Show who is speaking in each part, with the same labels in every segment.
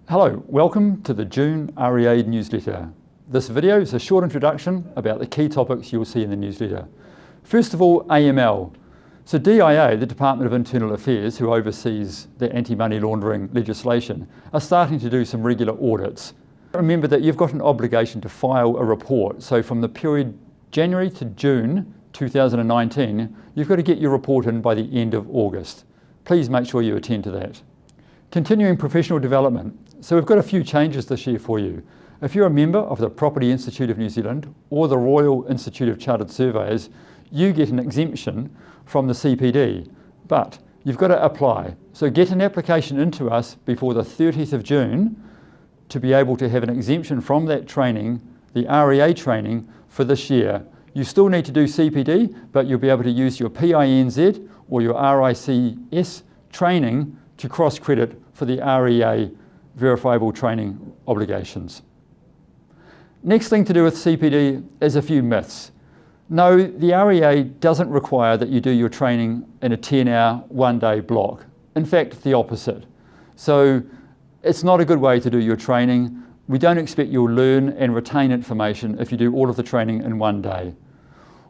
Speaker 1: Hello, welcome to the June REA newsletter. This video is a short introduction about the key topics you'll see in the newsletter. First of all, AML. So DIA, the Department of Internal Affairs, who oversees the anti-money laundering legislation, are starting to do some regular audits. Remember that you've got an obligation to file a report. So from the period January to June 2019, you've got to get your report in by the end of August. Please make sure you attend to that. Continuing professional development. So we've got a few changes this year for you. If you're a member of the Property Institute of New Zealand or the Royal Institute of Chartered Surveyors, you get an exemption from the CPD, but you've got to apply. So get an application into us before the 30th of June to be able to have an exemption from that training, the REA training, for this year. You still need to do CPD, but you'll be able to use your PINZ or your RICS training to cross-credit for the REA verifiable training obligations. Next thing to do with CPD is a few myths. No, the REA doesn't require that you do your training in a 10-hour, one-day block. In fact, the opposite. So it's not a good way to do your training. We don't expect you'll learn and retain information if you do all of the training in one day.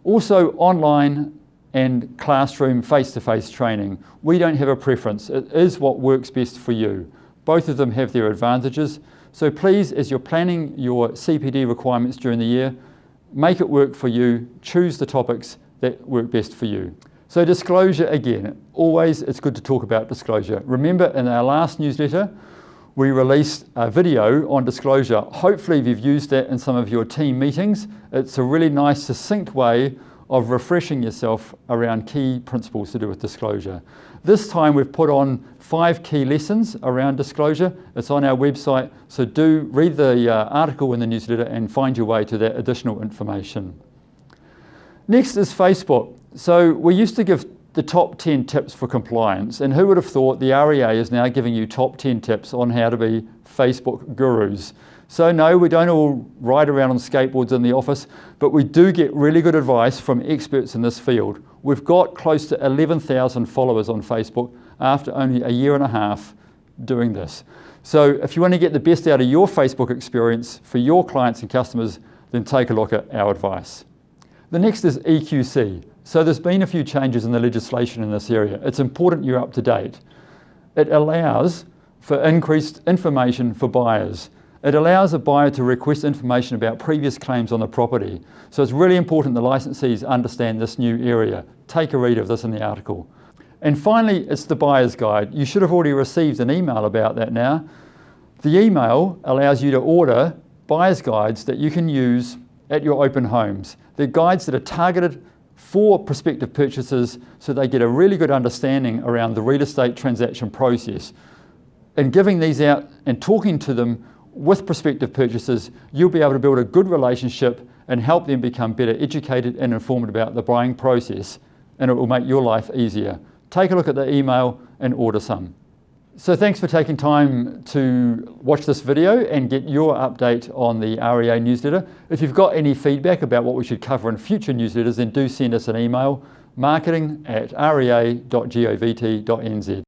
Speaker 1: Also, online and classroom face-to-face training. We don't have a preference. It is what works best for you. Both of them have their advantages. So please, as you're planning your CPD requirements during the year, make it work for you. Choose the topics that work best for you. So disclosure again. Always it's good to talk about disclosure. Remember, in our last newsletter, we released a video on disclosure. Hopefully you've used that in some of your team meetings. It's a really nice, succinct way of refreshing yourself around key principles to do with disclosure. This time we've put on 5 key lessons around disclosure. It's on our website, so do read the article in the newsletter and find your way to that additional information. Next is Facebook. So we used to give the top 10 tips for compliance, and who would have thought the REA is now giving you top 10 tips on how to be Facebook gurus. So no, we don't all ride around on skateboards in the office, but we do get really good advice from experts in this field. We've got close to 11,000 followers on Facebook after only a year and a half doing this. So if you want to get the best out of your Facebook experience for your clients and customers, then take a look at our advice. The next is EQC. So there's been a few changes in the legislation in this area. It's important you're up to date. It allows for increased information for buyers. It allows a buyer to request information about previous claims on the property. So it's really important the licensees understand this new area. Take a read of this in the article. And finally, it's the buyer's guide. You should have already received an email about that now. The email allows you to order buyer's guides that you can use at your open homes. They're guides that are targeted for prospective purchasers so they get a really good understanding around the real estate transaction process. And giving these out and talking to them with prospective purchasers, you'll be able to build a good relationship and help them become better educated and informed about the buying process, and it will make your life easier. Take a look at the email and order some. So thanks for taking time to watch this video and get your update on the REA newsletter. If you've got any feedback about what we should cover in future newsletters, then do send us an email, marketing@rea.govt.nz.